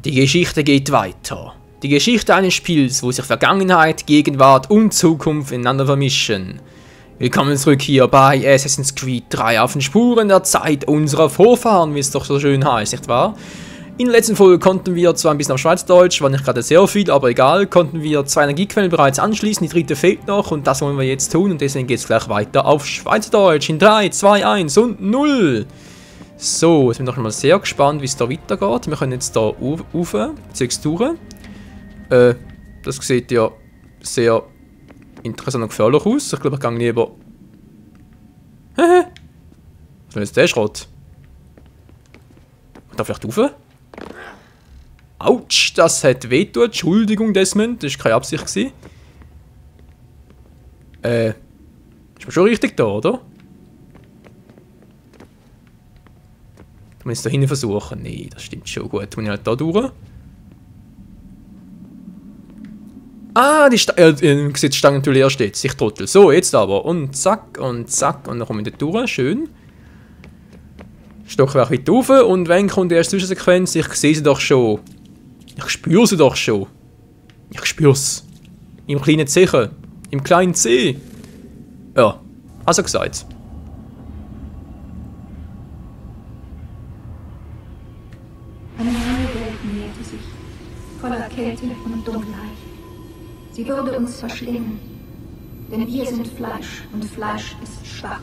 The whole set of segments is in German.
Die Geschichte geht weiter. Die Geschichte eines Spiels, wo sich Vergangenheit, Gegenwart und Zukunft ineinander vermischen. Willkommen zurück hier bei Assassin's Creed 3 auf den Spuren der Zeit unserer Vorfahren, wie es doch so schön heißt, nicht wahr? In der letzten Folge konnten wir zwar ein bisschen auf Schweizerdeutsch, war nicht gerade sehr viel, aber egal, konnten wir 2 Energiequellen bereits anschließen, die dritte fehlt noch und das wollen wir jetzt tun und deswegen geht es gleich weiter auf Schweizerdeutsch in 3, 2, 1 und 0. So, jetzt bin ich doch schon mal sehr gespannt, wie es da weitergeht. Wir können jetzt da rauf, Texturen. Das sieht ja sehr interessant und gefährlich aus. Ich glaube, ich gehe lieber... Was ist denn jetzt der Schrott? Und da vielleicht rauf? Autsch, das hat wehgetan. Entschuldigung, Desmond, das war keine Absicht. Ist man schon richtig da, oder? Du musst da hinten versuchen. Nee, das stimmt schon gut. Muss ich halt da durch? Ah, die Stange natürlich erst jetzt. Ich trottel. So, jetzt aber. Und zack, und zack. Und dann komme ich da durch. Schön. Stockwerk weiter rauf. Und wenn kommt die erste Zwischensequenz? Ich sehe sie doch schon. Ich spüre sie doch schon. Ich spüre es. Im kleinen Zechen. Im kleinen C. Ja, also gesagt. Eine neue Welt näherte sich, voller Kälte und Dunkelheit. Sie würde uns verschlingen, denn wir sind Fleisch und Fleisch ist schwach.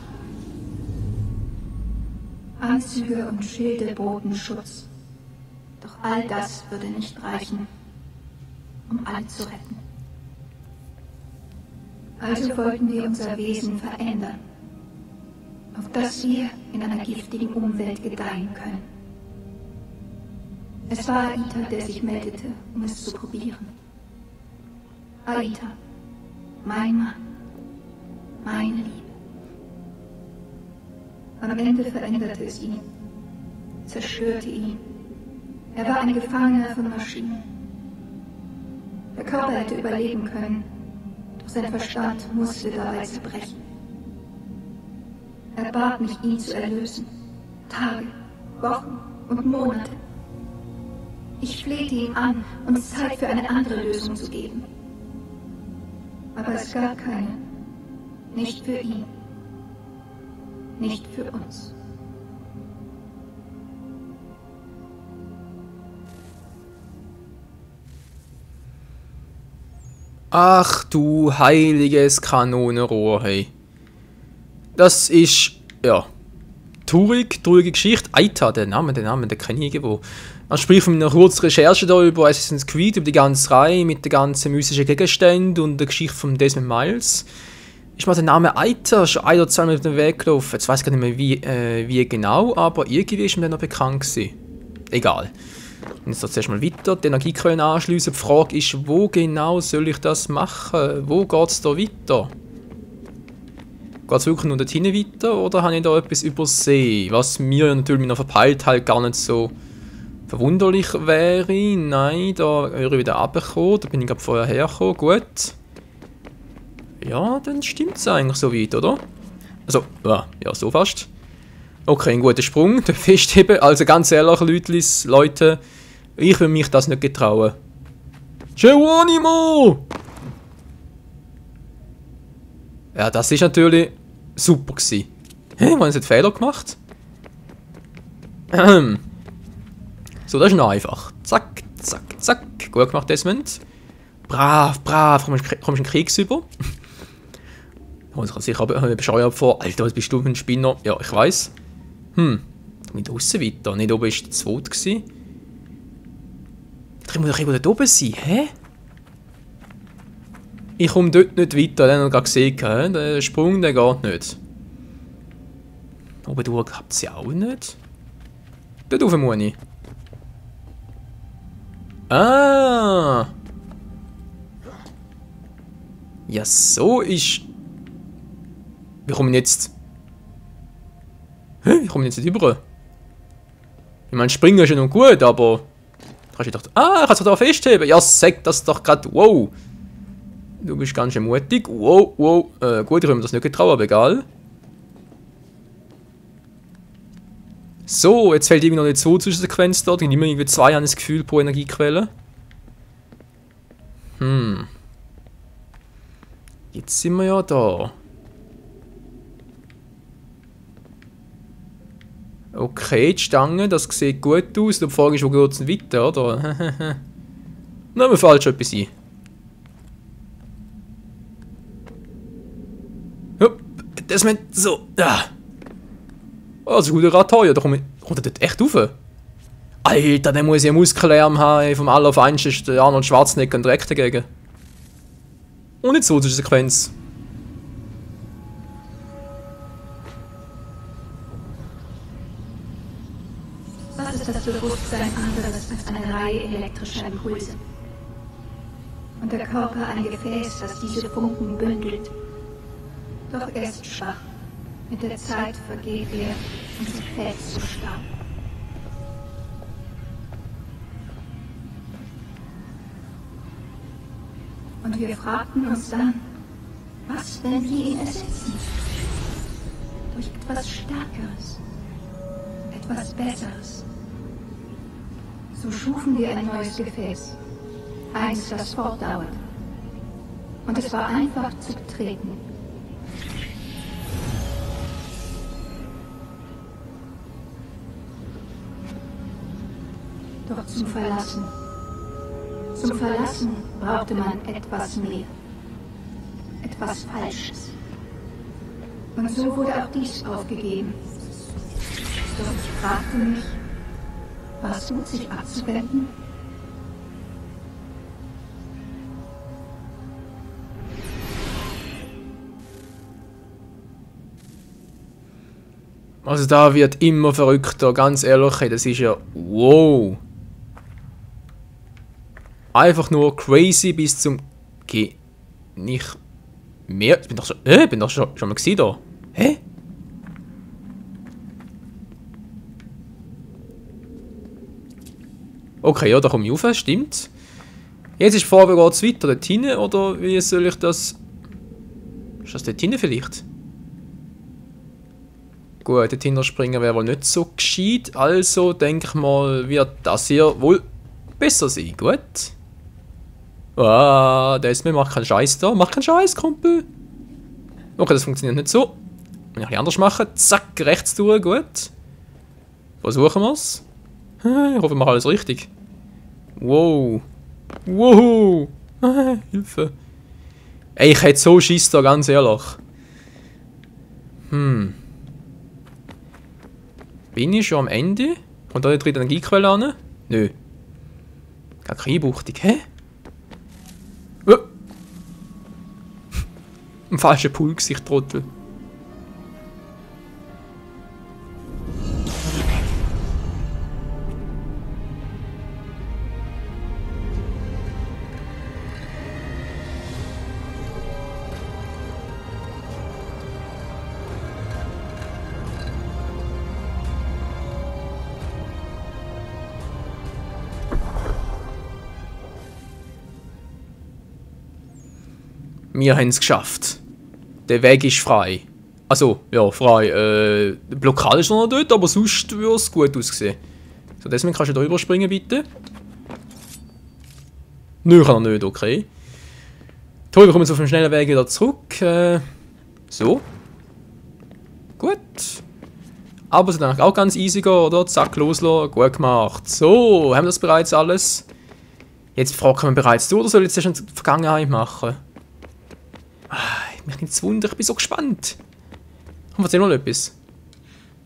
Anzüge und Schilde boten Schutz, doch all das würde nicht reichen, um alle zu retten. Also wollten wir unser Wesen verändern, auf dass wir in einer giftigen Umwelt gedeihen können. Es war Aita, der sich meldete, um es zu probieren. Aita, mein Mann, meine Liebe. Am Ende veränderte es ihn, zerstörte ihn. Er war ein Gefangener von Maschinen. Der Körper hätte überleben können, doch sein Verstand musste dabei zerbrechen. Er bat mich, ihn zu erlösen. Tage, Wochen und Monate. Ich flehte ihn an, uns Zeit für eine andere Lösung zu geben. Aber es gab keine. Nicht für ihn. Nicht für uns. Ach du heiliges Kanonenrohr, hey. Das ist, ja, traurige Geschichte. Aita, den Namen, den kenne ich irgendwo. Man spricht von einer kurzen Recherche da über Assassin's Creed, über die ganze Reihe mit den ganzen mystischen Gegenständen und der Geschichte von Desmond Miles. Ist mir der Name Aita schon ein oder zwei Mal auf den Weg gelaufen. Jetzt weiß ich gar nicht mehr wie genau, aber irgendwie ist mir der noch bekannt gewesen. Egal. Und jetzt zuerst mal weiter, die Energiequellen anschliessen. Die Frage ist, wo genau soll ich das machen? Wo geht es da weiter? Geht es wirklich nur dorthin weiter oder habe ich da etwas übersehen? Was mir natürlich mit einer Verpeiltheit gar nicht so verwunderlich wäre. Nein, da wäre ich wieder runtergekommen. Da bin ich gerade vorher hergekommen. Gut. Ja, dann stimmt es eigentlich so weit, oder? Also, ja, so fast. Okay, ein guter Sprung. Den festheben. Also ganz ehrlich, Leute, ich will mich das nicht getrauen. Geronimo! Ja, das ist natürlich super gewesen. Hä, haben sie einen Fehler gemacht? So, das ist noch einfach. Zack, zack, zack. Gut gemacht, Desmond. Brav, kommst du in Kriegs über? Ich habe bescheuert vor. Alter, was bist du für ein Spinner? Ja, ich weiss. Mit außen weiter. Nicht oben war der zweite. Ich muss doch irgendwo dort oben sein, hä? Ich komme dort nicht weiter, den habe ich gerade gesehen. Der Sprung, der geht nicht. Oben durch klappt es ja auch nicht. Dort rauf muss ich. Ah! Ja, so ist... Wie komme ich jetzt... Hä? Wie komme ich jetzt nicht rüber? Ich meine, springen ist ja noch gut, aber... Kannst du gedacht... Ah, ich kann es da festheben. Ja, sag das doch gerade. Wow! Du bist ganz schön mutig. Wow. Gut, ich habe mir das nicht getraut, aber egal. So, jetzt fällt irgendwie noch eine Zwischensequenz da. Die nehmen irgendwie 2 an das Gefühl pro Energiequelle. Jetzt sind wir ja da. Okay, die Stange, das sieht gut aus. Die Frage ist, wo geht es denn weiter, oder? Nein, mir fällt schon etwas ein. Hup, das meint so. Ah. Oh, das ist ein guter Radteuer. Da kommt er dort echt rauf. Alter, der muss ja Muskellärm haben. Vom Allerfeinsten ist der Arnold Schwarzenegger und direkt dagegen. Und jetzt so eine Sequenz. Was ist das Bewusstsein anderes als eine Reihe elektrischer Impulse? Und der Körper ein Gefäß, das diese Funken bündelt. Doch er ist schwach. Mit der Zeit vergeht er und zerfällt zu Staub. Und wir fragten uns dann, was, wenn wir ihn ersetzen? Durch etwas Stärkeres, etwas Besseres. So schufen wir ein neues Gefäß, eins, das fortdauert. Und es war einfach zu betreten. Doch zum Verlassen brauchte man etwas mehr. Etwas Falsches. Und so wurde auch dies aufgegeben. Doch ich fragte mich, war es gut, sich abzuwenden? Also da wird immer verrückter, ganz ehrlich, das ist ja wow. Einfach nur crazy bis zum nicht mehr. Ich bin doch schon mal gewesen da. Hä? Okay, ja, da komme ich rauf, stimmt. Jetzt ist die Frage, geht es weiter dort hinten, oder wie soll ich das... Ist das dort hinten vielleicht? Gut, dort hinten springen wäre wohl nicht so gescheit, also denke ich mal, wird das hier wohl besser sein, gut? Ah, Desmond macht keinen Scheiß da, mach keinen Scheiß, Kumpel. Okay, das funktioniert nicht so. Wenn ich ein anders machen, zack, rechts durch, gut. Versuchen wir es. Ich hoffe, wir machen alles richtig. Wow. Wow. Hilfe. Ey, ich hätte so Schiss da, ganz ehrlich. Bin ich schon am Ende? Kommt da die dritte Energiequelle an? Nö. Gar keine Buchtung. Hä? Ein falscher Puls, ich Trottel. Wir haben es geschafft. Der Weg ist frei. Also, ja, frei. Die Blockade ist noch dort, aber sonst würde es gut aussehen. So, deswegen kannst du da überspringen, bitte. Nö, kann er nicht, okay. Toll, wir kommen jetzt auf dem schnellen Weg wieder zurück. So. Gut. Aber es ist eigentlich auch ganz easy, oder? Zack, loslassen. Gut gemacht. So, haben wir das bereits alles? Jetzt fragt man bereits du, oder soll ich jetzt erst in die Vergangenheit machen? Mich nichts Wunder, ich bin so gespannt. Und erzähl mal etwas.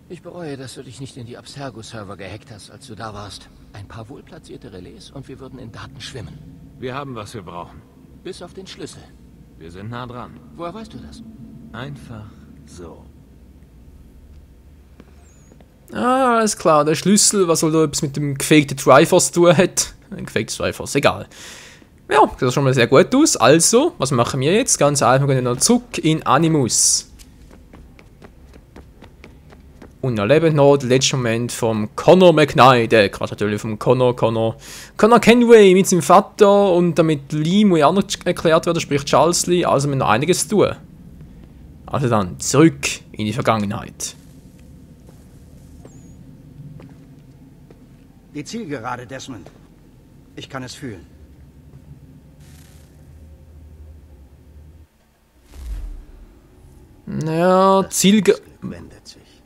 Ich bereue, dass du dich nicht in die Abstergo-Server gehackt hast, als du da warst. Ein paar wohlplatzierte Relais und wir würden in Daten schwimmen. Wir haben, was wir brauchen. Bis auf den Schlüssel. Wir sind nah dran. Woher weißt du das? Einfach so. Ah, alles klar. Der Schlüssel, was soll da etwas mit dem gefakten Triforce zu tun hat? Ein gefaktes Triforce, egal. Ja, das sieht schon mal sehr gut aus. Also, was machen wir jetzt? Ganz einfach, wir gehen noch zurück in Animus. Und erleben noch den letzten Moment vom Connor McKnight, Quatsch, natürlich vom Connor Kenway mit seinem Vater und damit Lee muss ja auch noch erklärt werden, sprich Charles Lee, also wir haben noch einiges zu tun. Also dann, zurück in die Vergangenheit. Die Zielgerade, Desmond. Ich kann es fühlen. Ja, Glück wendet sich.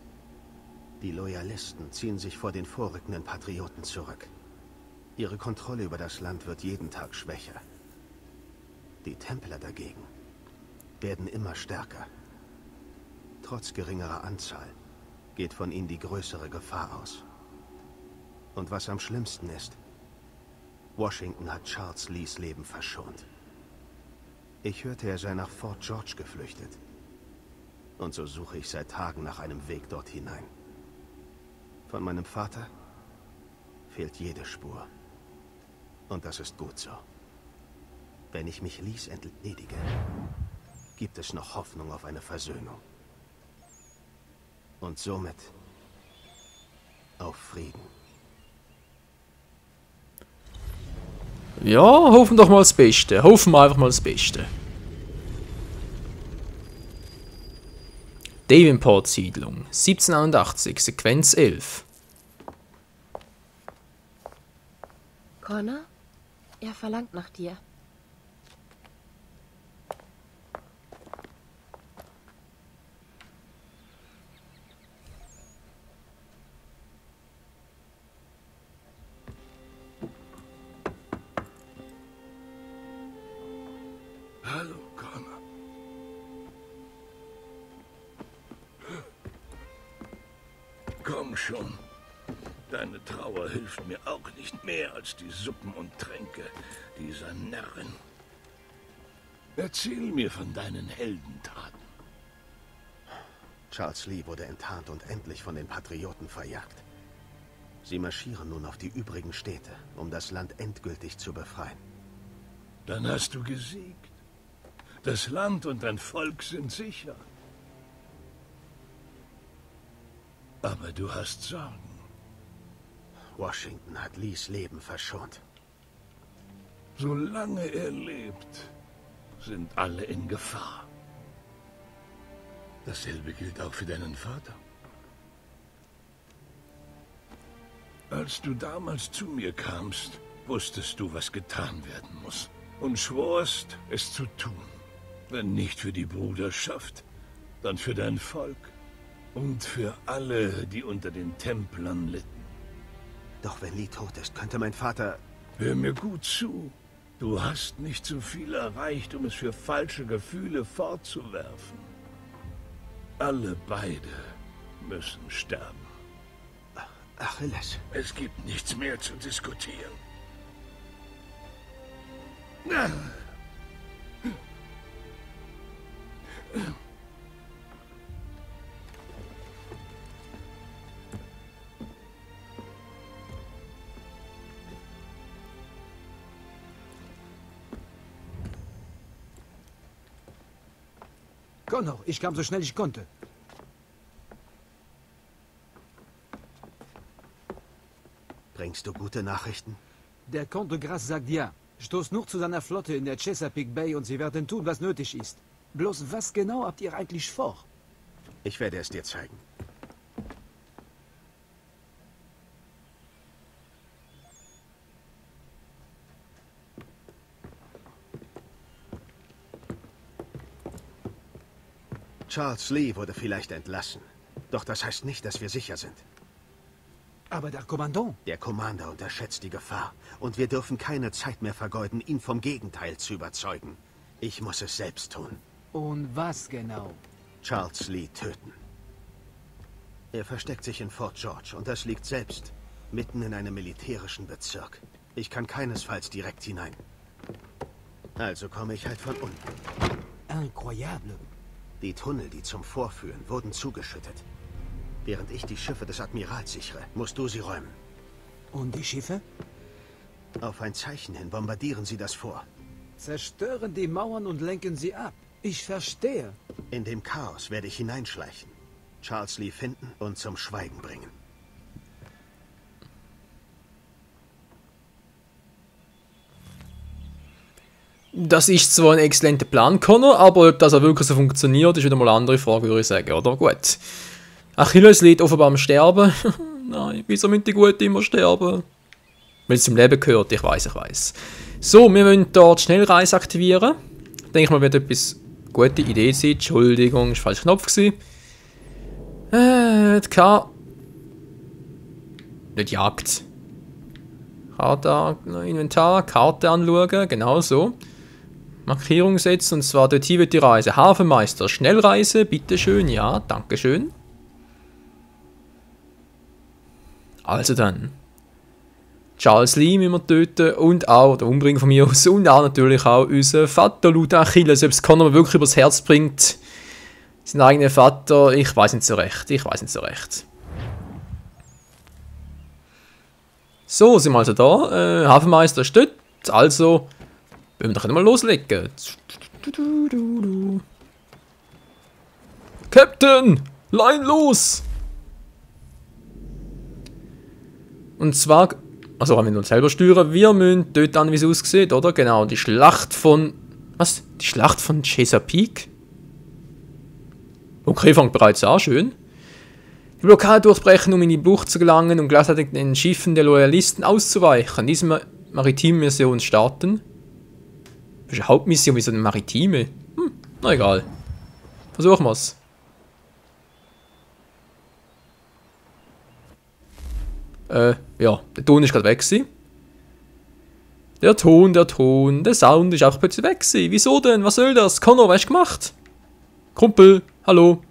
Die Loyalisten ziehen sich vor den vorrückenden Patrioten zurück. Ihre Kontrolle über das Land wird jeden Tag schwächer. Die Templer dagegen werden immer stärker. Trotz geringerer Anzahl geht von ihnen die größere Gefahr aus. Und was am schlimmsten ist, Washington hat Charles Lees Leben verschont. Ich hörte, er sei nach Fort George geflüchtet. Und so suche ich seit Tagen nach einem Weg dort hinein. Von meinem Vater fehlt jede Spur. Und das ist gut so. Wenn ich mich Lees entledige, gibt es noch Hoffnung auf eine Versöhnung. Und somit auf Frieden. Ja, hoffen doch mal das Beste. Hoffen wir einfach mal das Beste. Davenport-Siedlung, 1781, Sequenz 11. Connor? Er verlangt nach dir. Hallo, Connor. Komm schon. Deine Trauer hilft mir auch nicht mehr als die Suppen und Tränke dieser Närrin. Erzähl mir von deinen Heldentaten. Charles Lee wurde enttarnt und endlich von den Patrioten verjagt. Sie marschieren nun auf die übrigen Städte, um das Land endgültig zu befreien. Dann hast du gesiegt. Das Land und dein Volk sind sicher. Aber du hast Sorgen. Washington hat Lees Leben verschont. Solange er lebt, sind alle in Gefahr. Dasselbe gilt auch für deinen Vater. Als du damals zu mir kamst, wusstest du, was getan werden muss. Und schworst, es zu tun. Wenn nicht für die Bruderschaft, dann für dein Volk. Und für alle, die unter den Templern litten. Doch wenn Lee tot ist, könnte mein Vater... Hör mir gut zu. Du hast nicht so viel erreicht, um es für falsche Gefühle fortzuwerfen. Alle beide müssen sterben. Achilles. Es gibt nichts mehr zu diskutieren. Connor, ich kam so schnell ich konnte. Bringst du gute Nachrichten? Der Comte de Grasse sagt ja. Stoß nur zu seiner Flotte in der Chesapeake Bay und sie werden tun, was nötig ist. Bloß was genau habt ihr eigentlich vor? Ich werde es dir zeigen. Charles Lee wurde vielleicht entlassen. Doch das heißt nicht, dass wir sicher sind. Aber der Kommandant... Der Commander unterschätzt die Gefahr. Und wir dürfen keine Zeit mehr vergeuden, ihn vom Gegenteil zu überzeugen. Ich muss es selbst tun. Und was genau? Charles Lee töten. Er versteckt sich in Fort George und das liegt selbst mitten in einem militärischen Bezirk. Ich kann keinesfalls direkt hinein. Also komme ich halt von unten. Incroyable. Die Tunnel, die zum Fort führen, wurden zugeschüttet. Während ich die Schiffe des Admirals sichere, musst du sie räumen. Und die Schiffe? Auf ein Zeichen hin bombardieren sie das Fort. Zerstören die Mauern und lenken sie ab. Ich verstehe. In dem Chaos werde ich hineinschleichen, Charles Lee finden und zum Schweigen bringen. Das ist zwar ein exzellenter Plan, Connor, aber ob das auch wirklich so funktioniert, ist wieder mal eine andere Frage, würde ich sagen, oder? Gut. Achilles liegt offenbar am Sterben. Nein, wieso müssen die Guten immer sterben? Weil es zum Leben gehört, ich weiß. So, wir wollen dort Schnellreise aktivieren. Denke ich mal, wird etwas gute Idee sein. Entschuldigung, ist falsch Knopf gewesen. Nicht Jagd. Karte, Inventar, Karte anschauen, genau so. Markierung setzen, und zwar dorthin wird die Reise. Hafenmeister, Schnellreise, bitteschön, ja, dankeschön. Also dann. Charles Lee müssen wir töten und auch der Umbringen von mir aus und auch natürlich auch unser Vater Luda Achilles, ob es Connor wirklich übers Herz bringt. Sein eigener Vater, ich weiß nicht so recht. So, sind wir also da. Hafenmeister steht, also wollen wir doch mal loslegen. Captain, Line los! Und zwar, also wenn wir uns selber steuern, wir müssen dort an, wie es aussieht, oder? Genau, die Schlacht von... Was? Die Schlacht von Chesapeake? Okay, fängt bereits an, schön. Die Blockade durchbrechen, um in die Bucht zu gelangen und gleichzeitig den Schiffen der Loyalisten auszuweichen. Diese maritime Mission starten. Das ist eine Hauptmission, wie so eine maritime. Na egal. Versuchen wir es. Ja, der Ton ist gerade weg gewesen. Der Ton, der Sound ist auch plötzlich weg gewesen. Wieso denn? Was soll das? Connor, was hast du gemacht? Kumpel, hallo.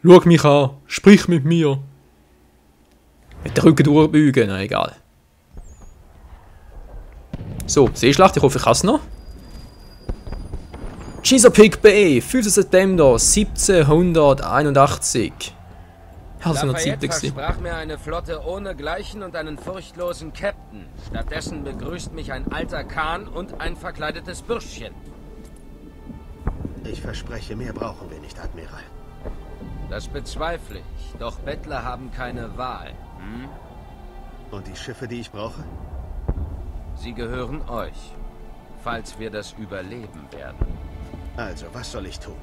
Schau mich an, sprich mit mir. Mit den Rücken durchbeugen, na egal. So, Seeschlacht, ich hoffe ich kann es noch. Chesapeake Bay, 5. September 1781. Ja, das war noch Zeit gewesen. Versprach mir eine Flotte ohne Gleichen und einen furchtlosen Captain. Stattdessen begrüßt mich ein alter Kahn und ein verkleidetes Bürschchen. Ich verspreche, mehr brauchen wir nicht, Admiral. Das bezweifle ich, doch Bettler haben keine Wahl. Und die Schiffe, die ich brauche? Sie gehören euch, falls wir das überleben werden. Also, was soll ich tun?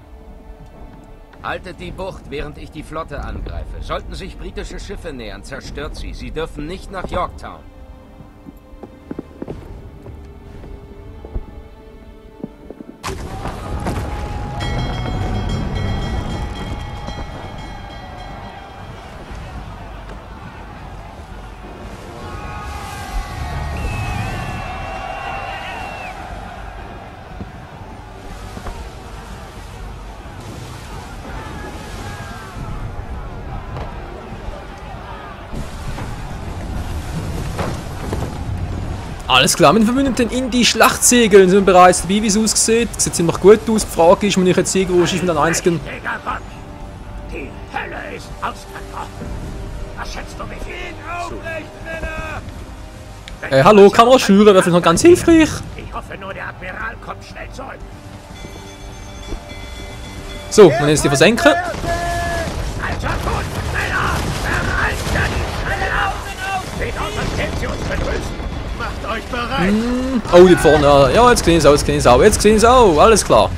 Haltet die Bucht, während ich die Flotte angreife. Sollten sich britische Schiffe nähern, zerstört sie. Sie dürfen nicht nach Yorktown. Alles klar, mit den Verbündeten in die Schlacht segeln. Sind wir bereits dabei, wie es aussieht. Sieht ziemlich gut aus. Die Frage ist, wenn ich jetzt sehe, wo ist mit einem einzigen... Die Hölle ist ausgebrochen. Was schätzt du mich? Hallo, Kameraschüre, wäre vielleicht noch ganz hilfreich. Ich hoffe nur, der Admiral kommt schnell zurück. So, man jetzt die versenken. Alter Tod, schneller! Erreicht die Schelle auf! Seht aus, als hätten sie uns begrüßen. Macht euch bereit! Oh, die vorne. Ja, jetzt sehen sie es auch. Alles klar.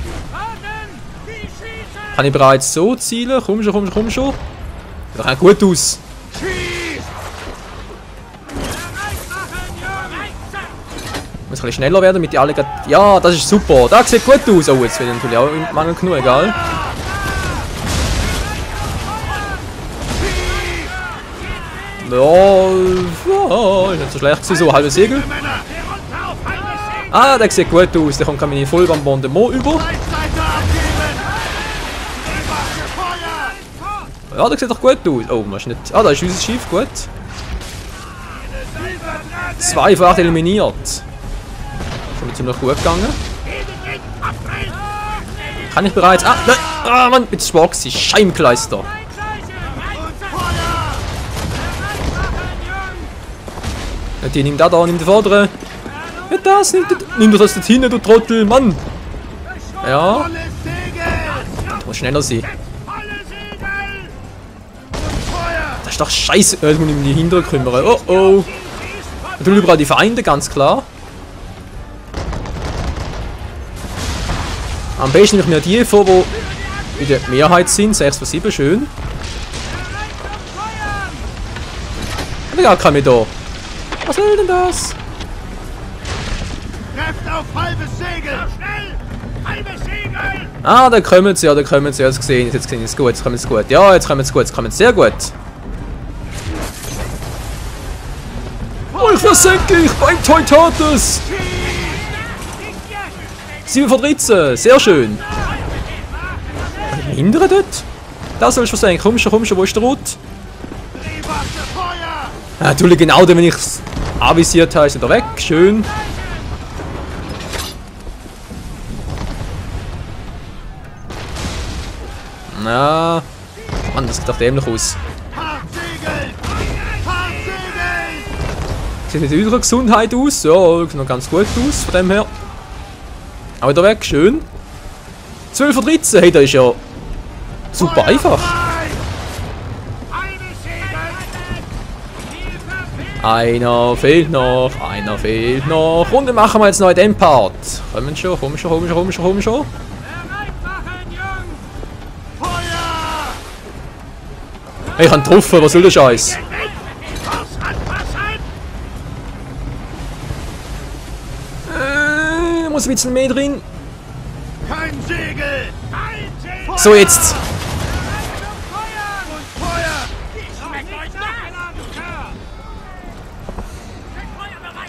Kann ich bereits so zielen? Komm schon. Das sieht gut aus. Muss ein bisschen schneller werden, damit die alle... Ja, das ist super. Das sieht gut aus. Oh, jetzt wird natürlich auch Mangel genug, egal. Ja, ist nicht so schlecht gewesen, so halbe Segel. Ah, der sieht gut aus. Der kommt meine Vollbombardement über. Ja, der sieht doch gut aus. Oh, was ist nicht... Ah, da ist unser Schiff, gut. 2 von 8 eliminiert. Schon mit ziemlich gut gegangen. Kann ich bereits... Ah, nein! Ah, Mann, mit Schwarz, Scheimkleister. Die nimmt da, nimmt den vorderen. Ja, das, nimm das dort hinten, du Trottel, Mann. Ja. Das muss schneller sein. Das ist doch scheiße. Jetzt muss ich mich um die Hinteren kümmern. Oh oh. Da tun überall die Feinde, ganz klar. Am besten nehme ich mir die vor, die in der Mehrheit sind. 6 von 7, schön. Ich habe gar keine mehr da. Was soll denn das? Trefft auf halbes Segel! Schnell! Halbes Segel! Ah, da kommen sie, ja, da kommen sie. Jetzt gesehen, jetzt gesehen, ist gut, jetzt kommen sie gut. Ja, jetzt kommen sie gut, jetzt kommen sie sehr gut. Oh, ich versenke dich beim Teutates! 7 von 13, sehr schön. Hindern dort? Das sollst du versenken. Komm schon, wo ist der Rot? Ah, natürlich, genau, wenn ich es avisiert habe, ist er weg. Schön. Na, Mann, das sieht doch dämlich aus. Sieht mit unserer Gesundheit aus? Ja, sieht noch ganz gut aus, von dem her. Auch wieder weg, schön. 12 von 13, hey, das ist ja super einfach. Einer fehlt noch. Und dann machen wir jetzt noch den Part. Komm schon. Hey, ich hab getroffen, was soll der Scheiß? Muss ein bisschen mehr drin. Kein Segel! So, jetzt.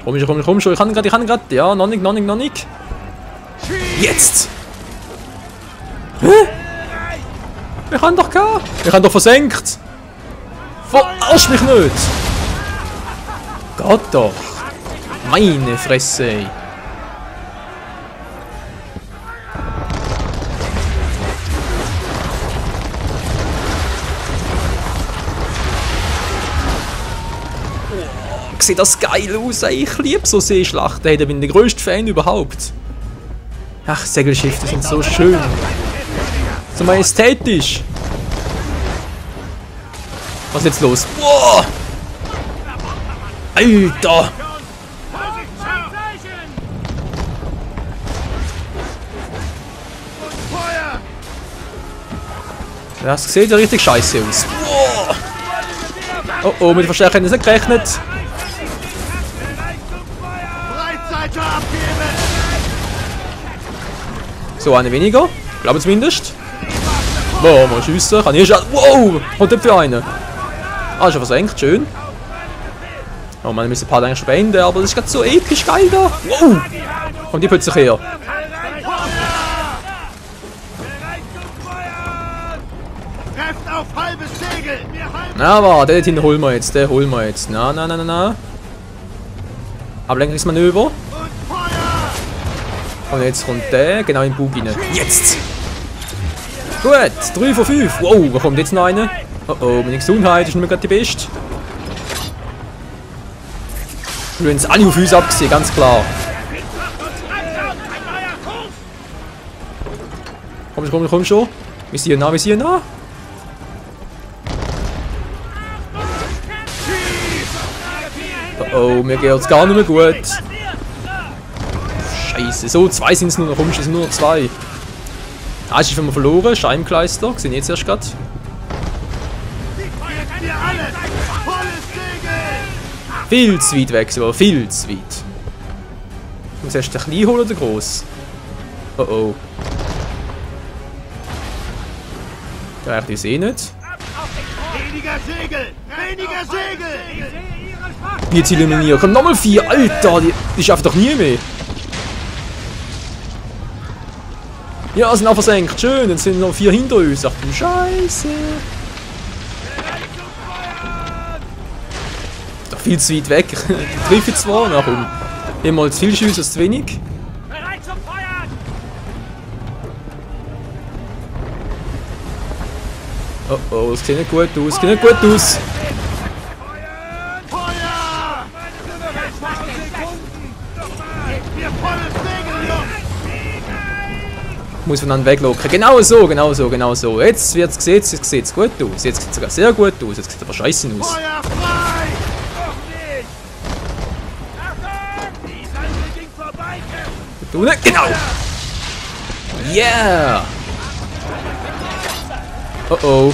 Komm schon. Ich kann grad. Ja, noch nicht. Jetzt! Hä? Wir haben doch gehabt. Wir haben doch versenkt. Verarsch mich nicht. Gott doch. Meine Fresse, ey. Sieht das geil aus, ey. Ich liebe so Seeschlachten, hey, da bin ich der grösste Fan überhaupt. Ach, Segelschiffe sind so schön. So majestätisch. Was ist jetzt los? Wow! Alter! Das sieht ja richtig scheiße aus. Wow! Oh, mit der Verstärkung hätte ich nicht gerechnet. So, eine weniger. Glaube zumindest. Wow, mal schiessen. Kann ich schon. Wow! Kommt dort für einen. Ah, ist schon versenkt. Schön. Oh man, wir müssen ein paar eigentlich schon beenden, aber das ist gerade so episch geil da. Wow! Kommt die plötzlich her. Na, warte, den holen wir jetzt. Na. Ablenkungsmanöver. Und jetzt kommt der genau in den Bug rein. Jetzt! Gut, 3 von 5. Wow, wo kommt jetzt noch einer? Oh, meine Gesundheit ist nicht mehr gerade die beste. Wir haben es alle auf uns abgesehen, ganz klar. Komm schon. Wir sind nah. Oh, mir geht es gar nicht mehr gut. Scheiße, so 2 sind es nur noch, es sind nur noch 2. Ah, ist schon mal verloren, Scheibenkleister, gesehen jetzt erst gerade. Viel zu weit weg, sogar viel zu weit. Muss erst den kleinen holen oder groß? Oh. Ja, ich sehe nicht. Weniger Segel! Jetzt eliminieren. Komm, nochmal 4. Alter, die schaffen doch nie mehr. Ja, sind auch versenkt. Schön, jetzt sind noch 4 hinter uns. Ach du Scheiße. Doch viel zu weit weg. Ich treffe zwar, na komm. Immer zu viel Schüsse als zu wenig. Oh, das sieht nicht gut aus. Muss von dann weglocken. Genau so. Jetzt wird es sieht's gut aus. Jetzt sieht es sogar sehr gut aus. Jetzt sieht es aber scheiße aus. Du nicht, genau! Yeah! Oh.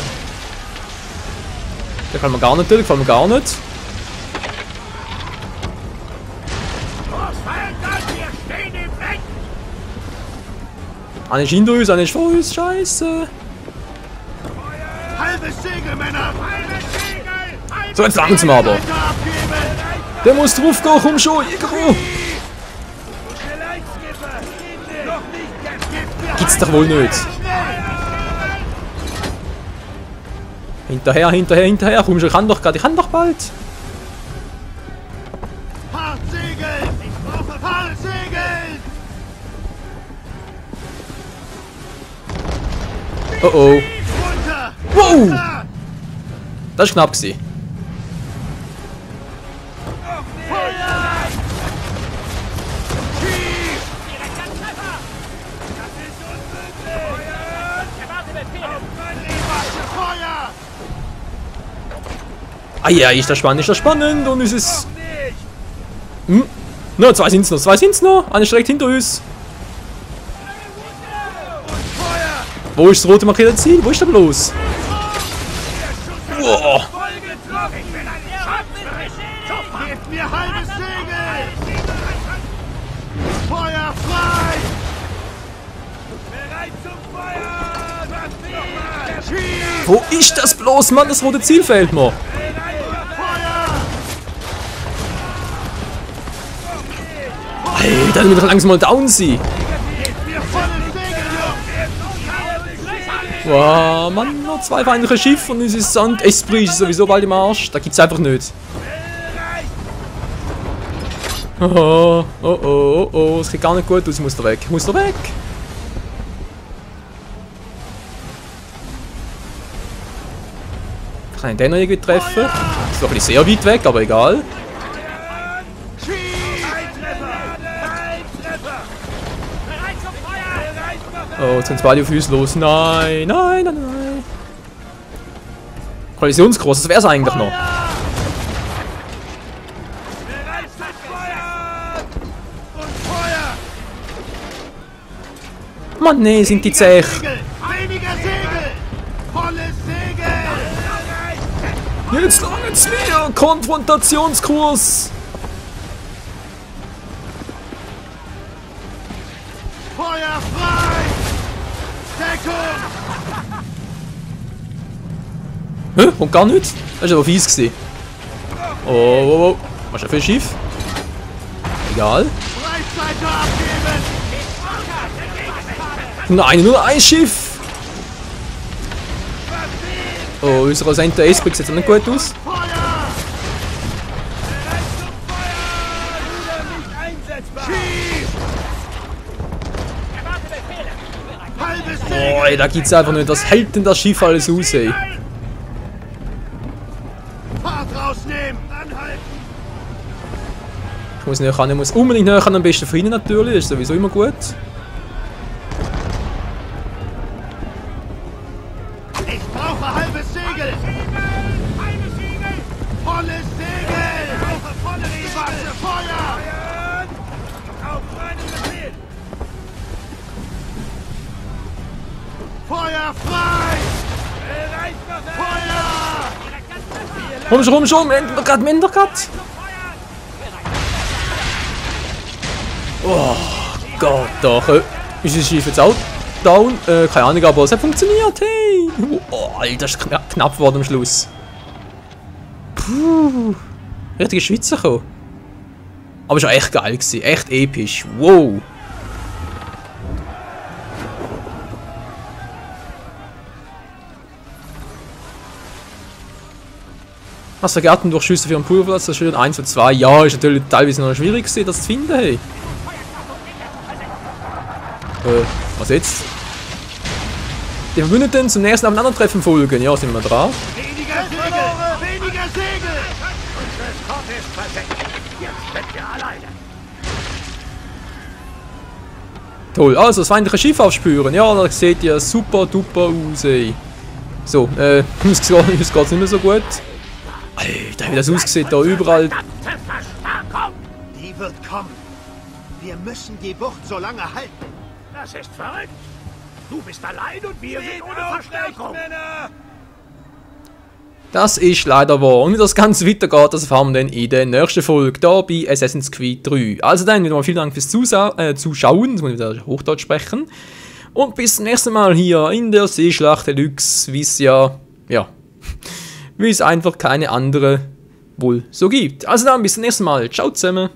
Da gefällt mir gar nicht. Einer ist hinter uns, einer ist vor uns. Scheiße. Halbes Segel, Männer! So, jetzt langsam aber. Der muss drauf gehen, komm schon, irgendwo. Gibt's doch wohl nicht. Hinterher, hinterher, hinterher. Komm schon, ich kann doch bald. Hart segeln! Ich brauche hart segeln! Oh oh. Runter! Wow! Runter! Das war knapp gewesen. Ah ja, ist das spannend und es ist... No, zwei sind's noch, einer ist direkt hinter uns. Wo ist das rote markierte Ziel? Wo ist der bloß? Wow. Gebt mir halbes Segel! Feuer frei! Bereit zum Feuer! Schieß! Wo ist das bloß, Mann? Das rote Ziel fehlt mir. Alter, damit doch langsam mal down sein. Wow, Mann, noch zwei feindliche Schiffe und unser Sand Esprit ist sowieso bald im Arsch. Da gibt's einfach nicht. Oh, oh, oh, oh, oh, es geht gar nicht gut aus. Ich muss da weg. Kann ich den noch irgendwie treffen? Ist doch ein bisschen sehr weit weg, aber egal. Oh, jetzt sind beide auf uns los. Nein. Kollisionskurs, das wär's eigentlich noch. Mann, nee, sind die zäh. Weniger Segel! Volles Segel! Jetzt langen's mir! Konfrontationskurs! Feuer frei! Deckung! Hä? Und gar nichts? Das war aber fies gewesen. Oh. Was ist das für ein Schiff? Egal. Breitseite abgeben! Nein, nur ein Schiff! Oh, unser Center Esprit sieht nicht gut aus. Feuer! Schieß! Halbes Segel! Oh, ey, da gibt's einfach nicht. Was hält denn das Schiff alles aus, ey? Fahrt rausnehmen! Anhalten! Ich muss unbedingt näher an, am besten von hinten natürlich. Das ist sowieso immer gut. Ich brauche halbes Segel! Volles Segel! Ich brauche volles Segel! Feuer! Auf meinen Befehl! Feuer frei! Feuer! Komm schon, Mindergrad! Oh Gott, doch. Ist das Schiff jetzt auch down? Keine Ahnung, aber es hat funktioniert, hey! Oh, Alter, das ist knapp geworden am Schluss. Puh. Richtige Schweizer gekommen. Aber es war echt geil gewesen, echt episch. Wow! Was vergatten durch Schüsse für einen Pulverplatz, das steht 1 und 2. Ja, ist natürlich teilweise noch schwierig gewesen, das zu finden, hey. Was jetzt? Die Verbündeten zum nächsten Aufeinandertreffen folgen. Ja, sind wir dran. Weniger Segel! Weniger Segel! Unsere Flotte ist versenkt. Jetzt sind wir alleine. Toll, also das feindliche Schiff aufspüren. Ja, das sieht ja super duper aus, ey. So, uns geht's nicht mehr so gut. Alter, wie das aussieht da überall. Die wird kommen. Wir müssen die Bucht so lange halten. Das ist verrückt. Du bist allein und wir sind ohne Verstärkung. Das ist leider wahr. Und wie das Ganze weitergeht, das erfahren wir dann in der nächsten Folge, hier bei Assassin's Creed 3. Also dann wieder mal vielen Dank fürs Zuschauen, jetzt muss ich wieder Hochdeutsch sprechen. Und bis zum nächsten Mal hier in der Seeschlacht Deluxe, wie es einfach keine andere wohl so gibt. Also dann bis zum nächsten Mal. Ciao zusammen.